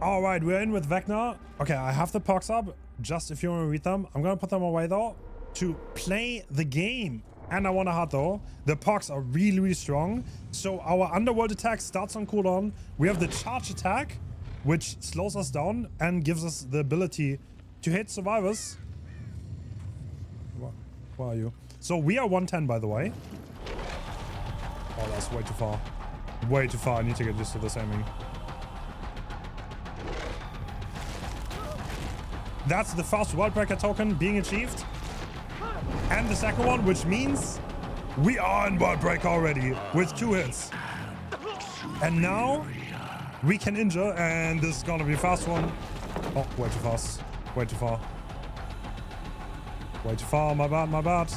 All right, we're in with Vecna. Okay, I have the pucks up, just if you want to read them. I'm going to put them away, though, to play the game. And I want to hard, though. The pucks are really, really strong. So our underworld attack starts on cooldown. We have the charge attack, which slows us down and gives us the ability to hit survivors. Where are you? So we are 110, by the way. Oh, that's way too far. Way too far. I need to get used to this aiming. That's the first world breaker token being achieved. And the second one, which means we are in world breaker already with 2 hits. And now we can injure, and this is gonna be a fast one. Oh, way too fast. Way too far. Way too far. My bad, my bad.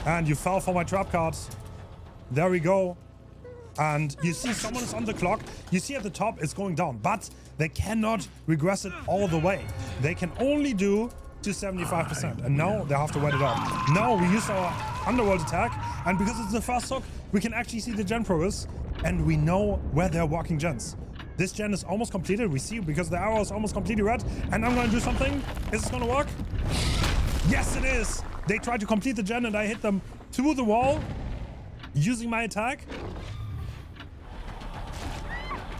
And you fell for my trap card. There we go. And you see someone is on the clock. You see at the top it's going down, but they cannot regress it all the way. They can only do to 75%. And now they have to wait it out. Now we use our underworld attack, and because it's the first hook, we can actually see the gen progress, and we know where they're walking gens. This gen is almost completed. We see because the arrow is almost completely red. And I'm gonna do something. Is this gonna work? Yes, it is. They tried to complete the gen and I hit them through the wall using my attack.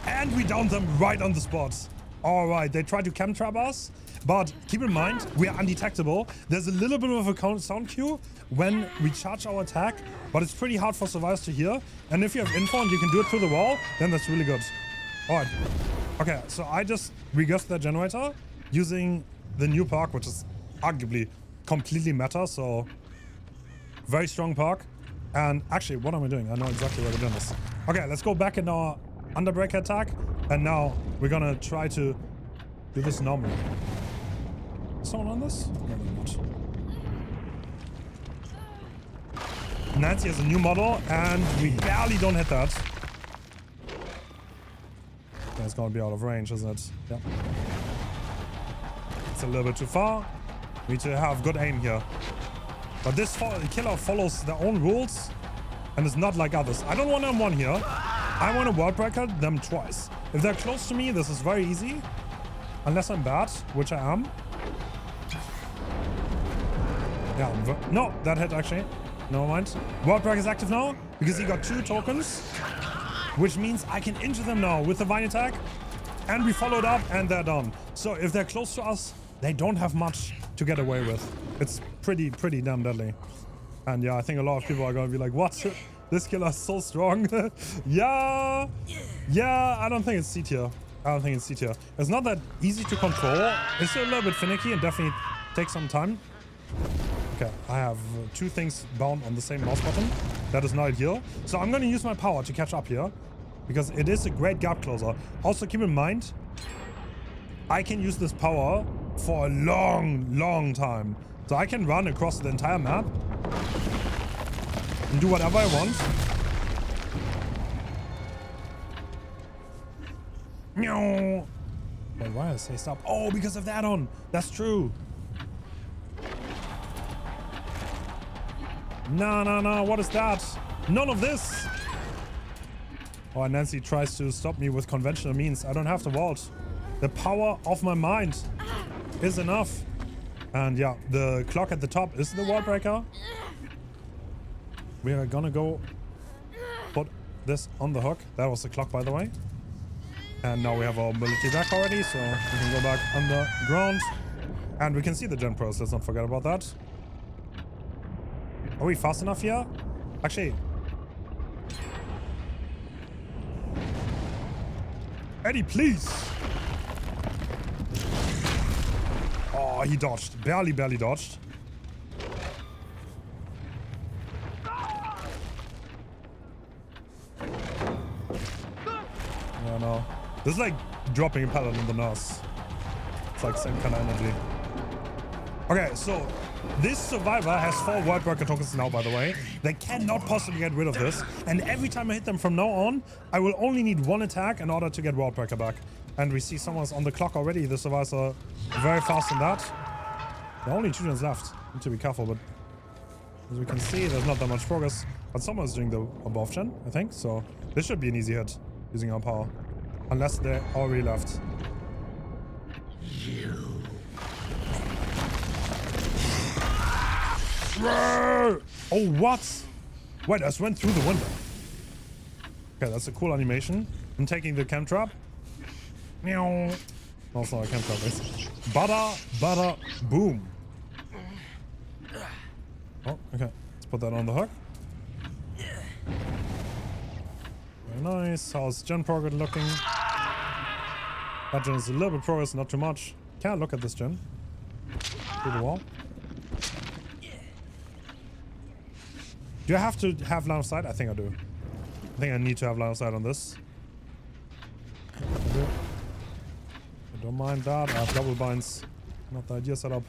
And we downed them right on the spot. All right, they tried to chem trap us, but keep in mind, we are undetectable. There's a little bit of a sound cue when we charge our attack, but it's pretty hard for survivors to hear. And if you have info and you can do it through the wall, then that's really good. All right. Okay, so I just regressed that generator using the new perk, which is arguably completely meta, so very strong perk. And actually, what am I doing? I know exactly where we're doing this. Okay, let's go back in our underbreaker attack, and now we're gonna try to do this normally. Is someone on this? No, they're not. Nancy has a new model, and we barely don't hit that. It's gonna be out of range, isn't it? Yeah. It's a little bit too far. We need to have good aim here. But this killer follows their own rules, and is not like others. I don't want them one here. I want to world breaker them twice. If they're close to me, this is very easy. Unless I'm bad, which I am. Yeah, no, that hit actually. Never mind. World breaker is active now, because he got 2 tokens. Which means I can injure them now with the vine attack. And we followed up, and they're done. So if they're close to us, they don't have much to get away with. It's pretty damn deadly. And yeah, I think a lot of people are gonna be like, what? This killer is so strong. Yeah, I don't think it's C tier. I don't think it's C tier. It's not that easy to control. It's a little bit finicky and definitely takes some time. Okay, I have 2 things bound on the same mouse button. That is not ideal. So I'm gonna use my power to catch up here, because it is a great gap closer. Also keep in mind, I can use this power for a long time. So I can run across the entire map and do whatever I want. Meow. Wait, why did I say stop? Oh, because of that on. That's true. No. What is that? None of this. Oh, and Nancy tries to stop me with conventional means. I don't have to vault. The power of my mind is enough. And yeah, the clock at the top is the wall breaker. We are gonna go put this on the hook. That was the clock, by the way. And now we have our mobility back already, so we can go back underground. And we can see the gen pros, let's not forget about that. Are we fast enough here? Actually. Eddie, please. Oh, he dodged. Barely dodged. No. This is like dropping a pallet in the nose. It's like same kind of energy. Okay, so this survivor has 4 world breaker tokens now, by the way. They cannot possibly get rid of this. And every time I hit them from now on, I will only need 1 attack in order to get world breaker back. And we see someone's on the clock already. The survivors are very fast in that. There are only 2 gens left. Need to be careful, but as we can see, there's not that much progress. But someone's doing the above gen, I think. So this should be an easy hit using our power. Unless they already left. Oh, what? Wait, I just went through the window. Okay, that's a cool animation. I'm taking the chem trap. Meow. Also a chem trap is. Bada, boom. Oh, okay. Let's put that on the hook. Very nice. How's gen progress looking? That gen is a little bit progress, not too much. Can't look at this gen. Through the wall. Do I have to have line of sight? I think I do. I think I need to have line of sight on this. I do. I don't mind that. I have double binds. Not the ideal setup.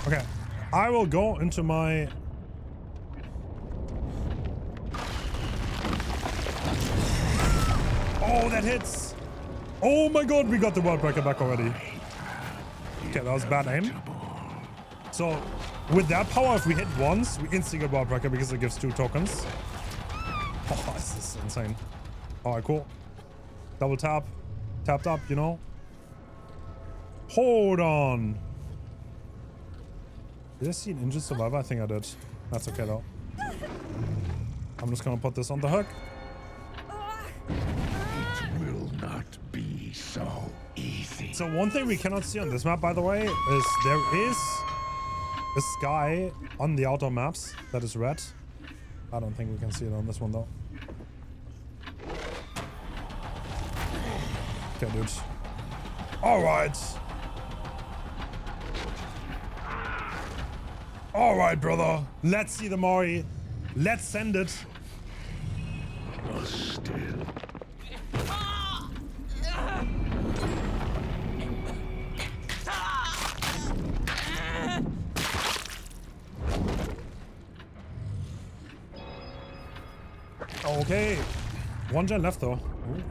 Okay. I will go into my... Oh, that hits! Oh my god, we got the world breaker back already. Okay, that was bad aim. So, with that power, if we hit once, we instantly get world breaker because it gives 2 tokens. Oh, this is insane. Alright, cool. Double tap. Tapped up, you know. Hold on. Did I see an injured survivor? I think I did. That's okay though. I'm just gonna put this on the hook. It will not be so easy. So one thing we cannot see on this map, by the way, is there is a sky on the outer maps that is red. I don't think we can see it on this one though. Okay, dude. Alright. Alright, brother. Let's see the Mori. Let's send it. Still. Okay. 1 gen left though. Ooh.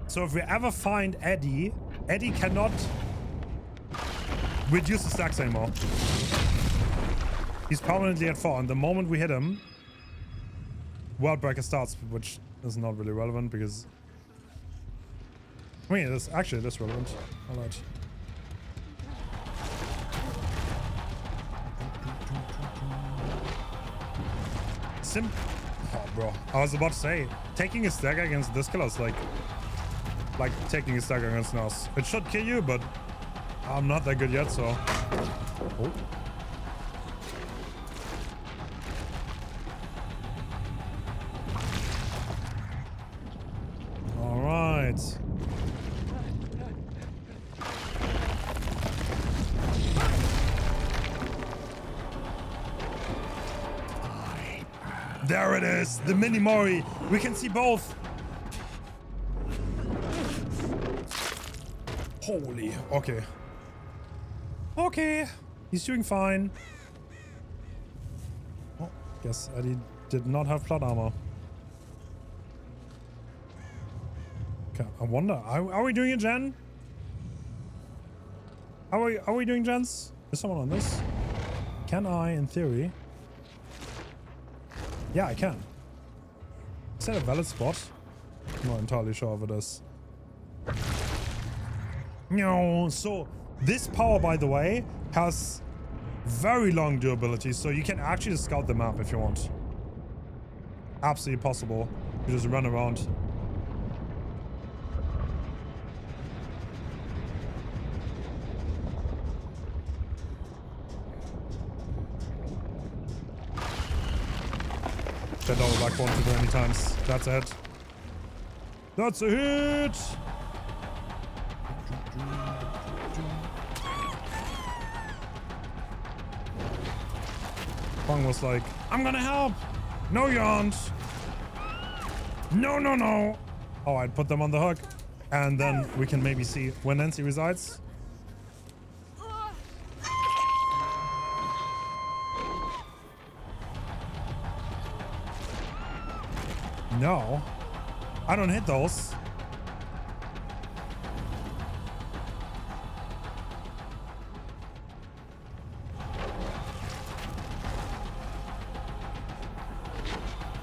So if we ever find Eddie, Eddie cannot reduce the stacks anymore. He's permanently at 4, and the moment we hit him, World Breaker starts, which is not really relevant because... I mean, it is relevant. Alright. Oh, bro. I was about to say, taking a stagger against this killer is like taking a stagger against Nas. It should kill you, but I'm not that good yet, so... Oh. Alright. There it is, the mini Mori. We can see both. Holy, okay. Okay, he's doing fine. Oh, guess Eddie did not have plot armor. Okay, I wonder, are we doing a gen? Are we doing gens? Is someone on this? Can I, in theory? Yeah, I can. Is that a valid spot? I'm not entirely sure if it is. No, so this power, by the way, has very long durability, so you can actually just scout the map if you want. Absolutely possible. You just run around. That double back won't do any times. That's a hit. That's a hit! Pong was like, I'm gonna help! No, you aren't! No, no, no! Alright, put them on the hook. And then we can maybe see where Nancy resides. No. I don't hit those.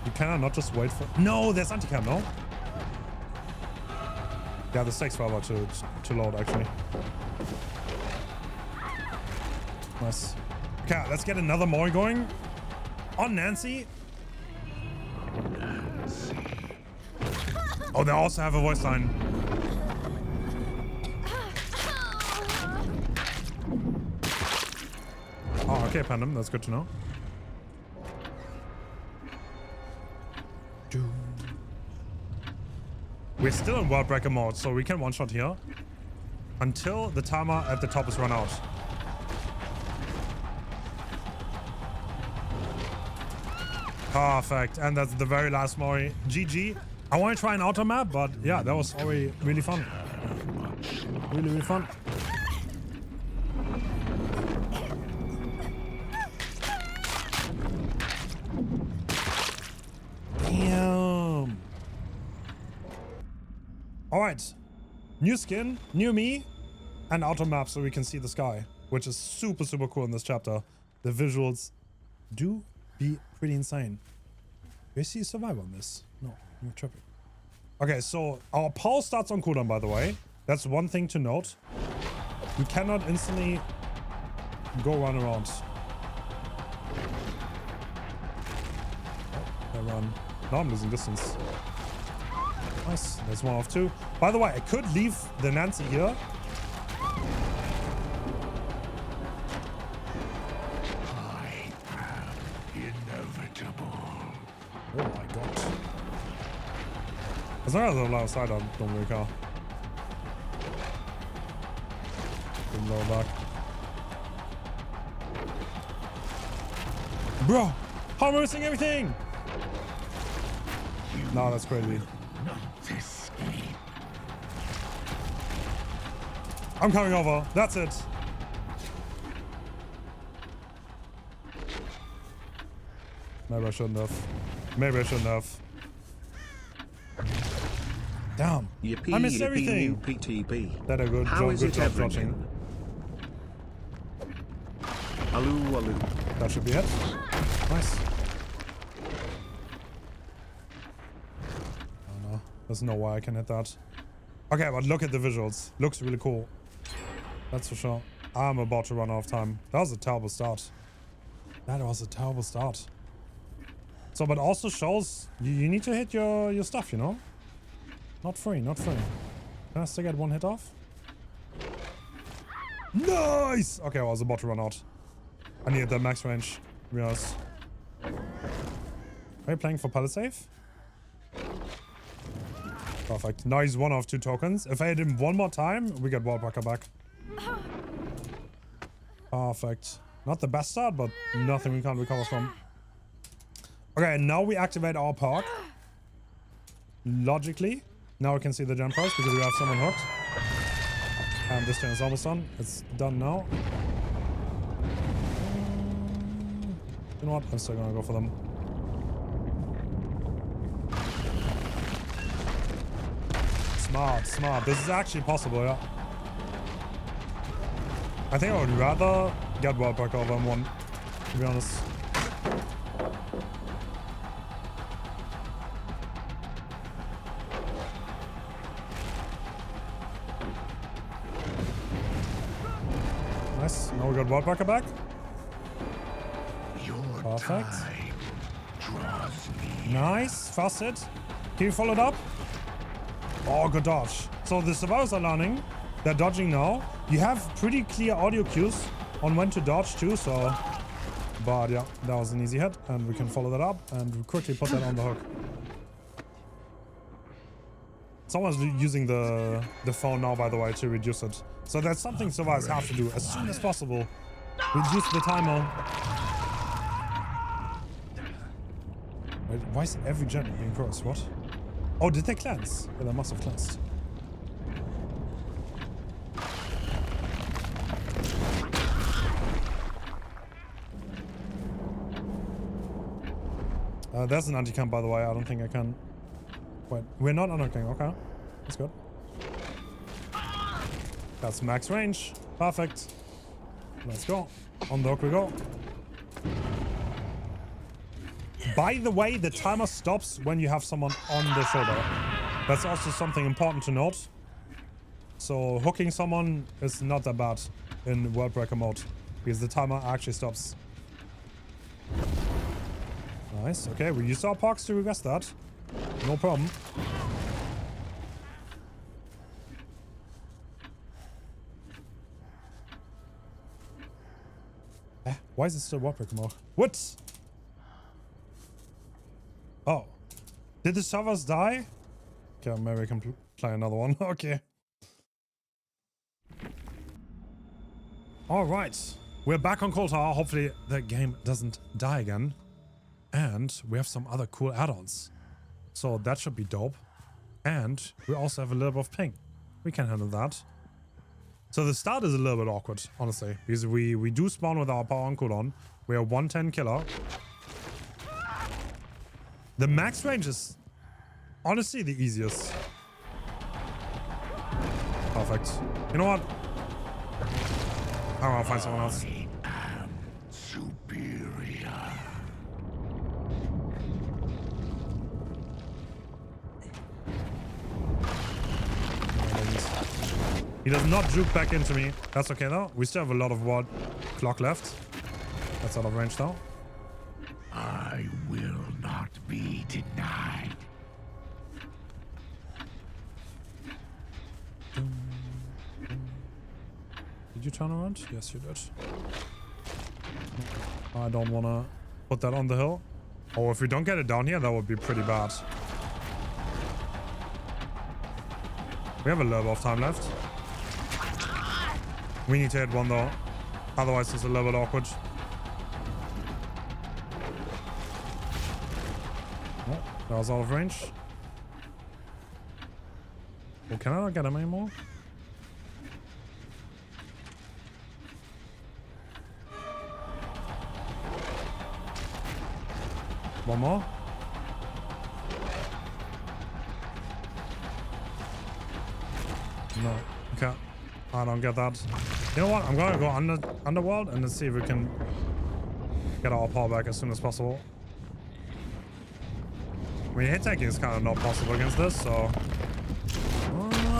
You cannot not just wait for... No, there's anti-cam, no? Yeah, this takes forever to load, actually. Nice. Okay, let's get another mori going. On Nancy. Oh, they also have a voice line. Oh, okay, Pandem. That's good to know. We're still in World Breaker mode, so we can one-shot here until the timer at the top is run out. Perfect. And that's the very last mori. GG. I want to try an auto map, but yeah, that was already really fun. Really, really fun. Damn. All right. New skin, new me, and auto map so we can see the sky, which is super, super cool in this chapter. The visuals do be pretty insane. Do you see survive on this? No, you're tripping. Okay, so our pulse starts on cooldown, by the way. That's one thing to note. You cannot instantly go run around. Oh, I run. Now I'm losing distance. Nice. That's 1 of 2. By the way, I could leave the Nancy here. Oh my god. As long as I'm outside, I don't really care. Didn't lower back. Bro! How am I missing everything? No, that's crazy. I'm coming over. That's it. Maybe I shouldn't have. Maybe I shouldn't have. Damn. Yippee, I missed everything. PTB. That a good How job, is good it job ever dodging. new? Aloo, aloo. That should be it. Nice. Oh no. There's no way I can hit that. Okay, but look at the visuals. Looks really cool. That's for sure. I'm about to run out of time. That was a terrible start. That was a terrible start. So, but also shows you need to hit your stuff, you know? Not free, not free. Can I still get one hit off? Nice! Okay, I was about to run out. I needed that max range, to be honest. Are you playing for pallet safe? Perfect. Nice, 1 of 2 tokens. If I hit him one more time, we get Wallbreaker back. Perfect. Not the best start, but nothing we can't recover from. Okay, now we activate our perk. Logically. Now we can see the jump first because we have someone hooked. And this turn is almost done. It's done now. You know what? I'm still gonna go for them. Smart, smart. This is actually possible, yeah. I think I would rather get Wallbreaker over M1, to be honest. Nice. Now we got Wallbreaker back. Perfect. Nice. Fast hit. Can you follow it up? Oh, good dodge. So the survivors are learning. They're dodging now. You have pretty clear audio cues on when to dodge too, so... But yeah, that was an easy hit. And we can follow that up and quickly put that on the hook. Someone's using the phone now, by the way, to reduce it. So that's something survivors have to do as soon as possible. Reduce the timer. Wait, why is every gen being crossed? What? Oh, did they cleanse? Yeah, they must have cleansed. There's an anti-camp, by the way. I don't think I can... Wait, we're not unhooking. Okay, that's good. That's max range. Perfect. Let's go. On the hook we go. By the way, the timer stops when you have someone on the shoulder. That's also something important to note. So hooking someone is not that bad in World Breaker mode because the timer actually stops. Nice. Okay, we used our parks to regress that. No problem. Why is it still World Breaker mode? What? Oh. Did the servers die? Okay, maybe I can play another one. Okay. Alright. We're back on Cold Tower. Hopefully the game doesn't die again. And we have some other cool add-ons. So that should be dope. And we also have a little bit of ping. We can handle that. So the start is a little bit awkward, honestly. Because we do spawn with our power on cooldown. We are 110 killer. The max range is honestly the easiest. Perfect. You know what? I want to find someone else. I am superior. He does not juke back into me. That's okay though. We still have a lot of ward clock left. That's out of range now. I will not be denied. Did you turn around? Yes, you did. I don't want to put that on the hill. Oh, if we don't get it down here, that would be pretty bad. We have a little bit of time left. We need to hit one though. Otherwise, it's a little bit awkward. Oh, that was out of range. Well, can I not get him anymore? One more. No. Okay. I don't get that. You know what? I'm gonna go underworld and let's see if we can get our power back as soon as possible. I mean, hit taking is kind of not possible against this, so...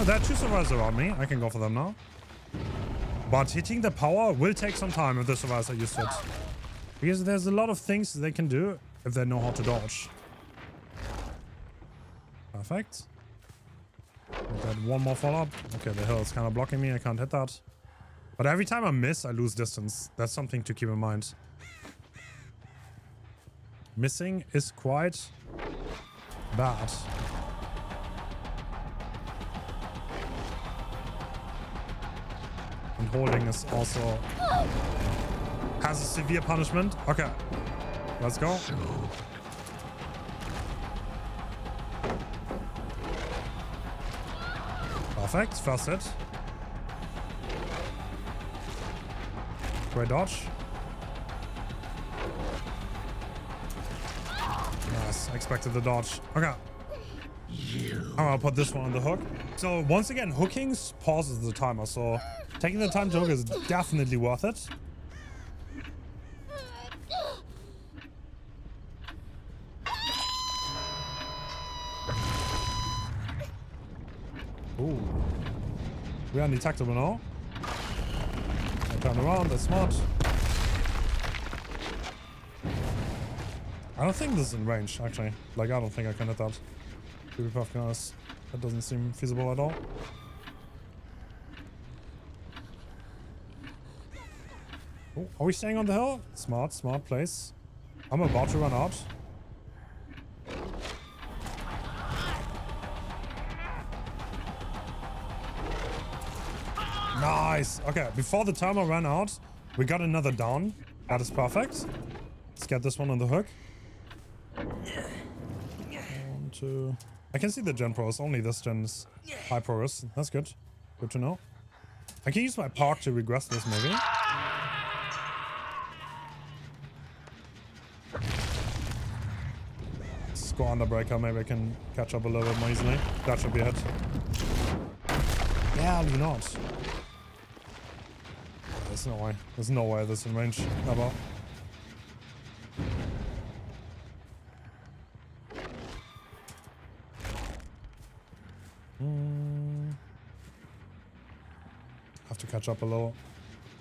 there are two survivors around me. I can go for them now. But hitting the power will take some time if the survivors are used to it. Because there's a lot of things they can do if they know how to dodge. Perfect. Got one more follow-up. Okay, the hill is kind of blocking me. I can't hit that. But every time I miss, I lose distance. That's something to keep in mind. Missing is quite bad. And holding is also... has a severe punishment. Okay. Let's go. Perfect. First hit. Great dodge. Nice. I expected the dodge. Okay. I'm gonna put this one on the hook. So once again, hooking pauses the timer. So taking the time to hook is definitely worth it. Ooh. We are undetectable now. I turn around, that's smart. I don't think this is in range, actually. Like, I don't think I can hit that. To be perfectly honest, that doesn't seem feasible at all. Oh, are we staying on the hill? Smart, smart place. I'm about to run out. Nice. Okay, before the timer ran out, we got another down. That is perfect. Let's get this one on the hook. 1, 2. I can see the gen pros. Only this gen is high progress. That's good. Good to know. I can use my park to regress this maybe. Let's go underbreaker. Maybe I can catch up a little bit more easily. That should be it. Yeah, you not. There's no way. There's no way this in range. Never. to catch up a little.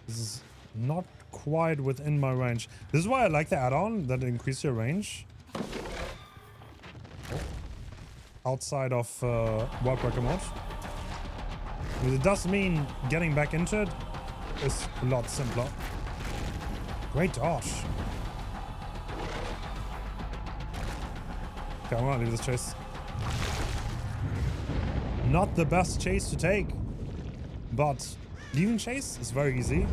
This is not quite within my range. This is why I like the add-on, that increases your range. Outside of World Breaker mode. Because it does mean getting back into it is a lot simpler. Great dodge. Okay, I'm gonna leave this chase. Not the best chase to take, but leaving chase is very easy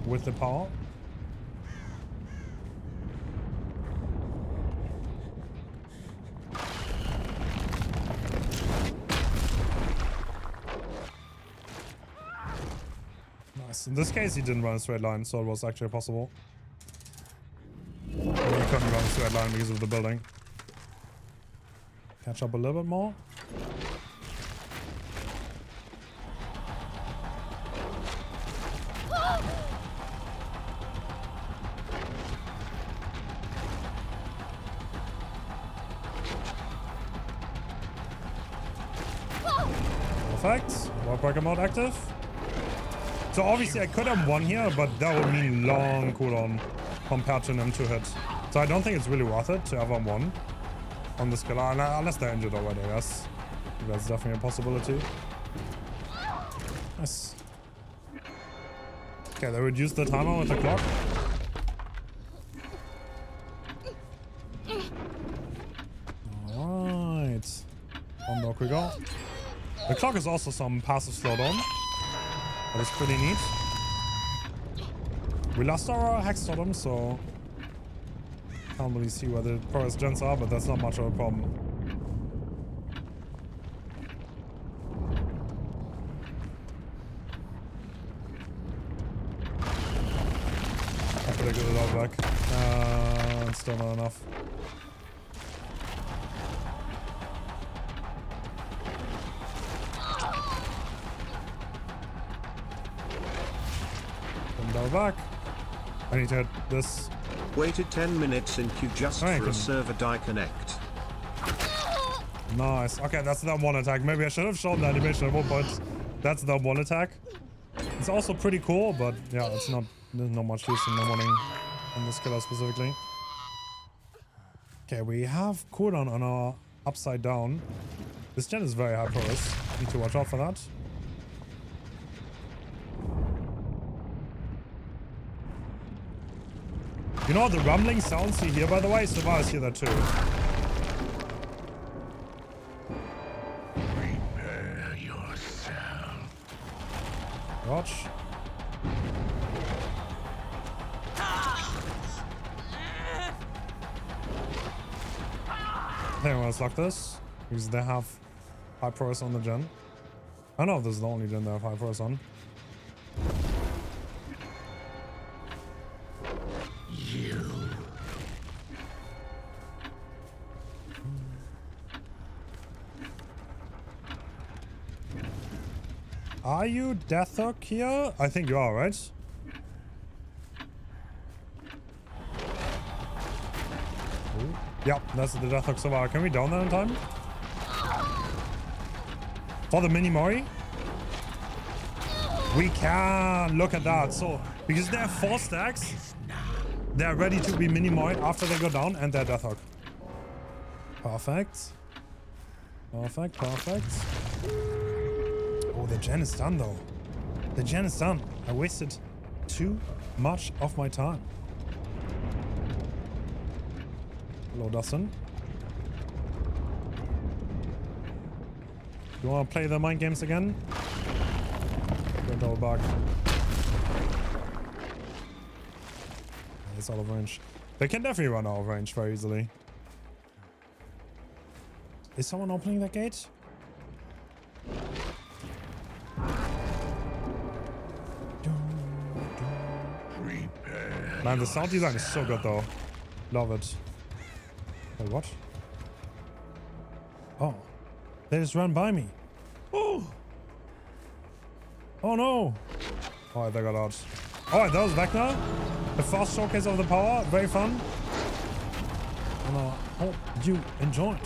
with the power. Nice. In this case, he didn't run a straight line, so it was actually possible. He couldn't run a straight line because of the building. Catch up a little bit more. Perfect. World Breaker mode active. So obviously I could have won here, but that would mean long cooldown compared to an M2 hit. So I don't think it's really worth it to have one on this killer, unless they're injured already, I guess. That's definitely a possibility. Nice. Okay, they reduced the timer with the clock. Alright. One more quicker. The clock is also some passive slowdown. That is pretty neat. We lost our Hex Totem, so can't really see where the progress gens are, but that's not much of a problem. I could have got it all back. It's still not enough. Back. I need to hit this. Waited 10 minutes in queue just for a server die connect. Nice. Okay, that's that one attack. Maybe I should have shown the animation at one point. That's the one attack. It's also pretty cool, but yeah, it's not. There's not much use in the morning on this killer specifically. Okay, we have cooldown on our upside down. This gen is very high for us. Need to watch out for that. You know the rumbling sounds you hear, by the way? Survivors hear that too. Prepare yourself. Watch. I think let's lock this because they have high progress on the gen. I know this is the only gen they have high progress on. Are you Death Hook here? I think you are, right? Ooh. Yep, that's the Death Hook so far. Can we down that in time? For the mini Mori? We can! Look at that. So, because they have 4 stacks, they're ready to be mini Mori after they go down and they're Death Hook. Perfect. Perfect, perfect. Oh, the gen is done though. The gen is done. I wasted too much of my time. Hello, Dustin. You want to play the mind games again? Go double back. It's out of range. They can definitely run out of range very easily. Is someone opening that gate? Man, the sound design is so good though. Love it. Wait, what? Oh. They just ran by me. Oh! Oh no! Oh, they got out. Oh, that was Vecna. The fast showcase of the power. Very fun. And I hope you enjoyed.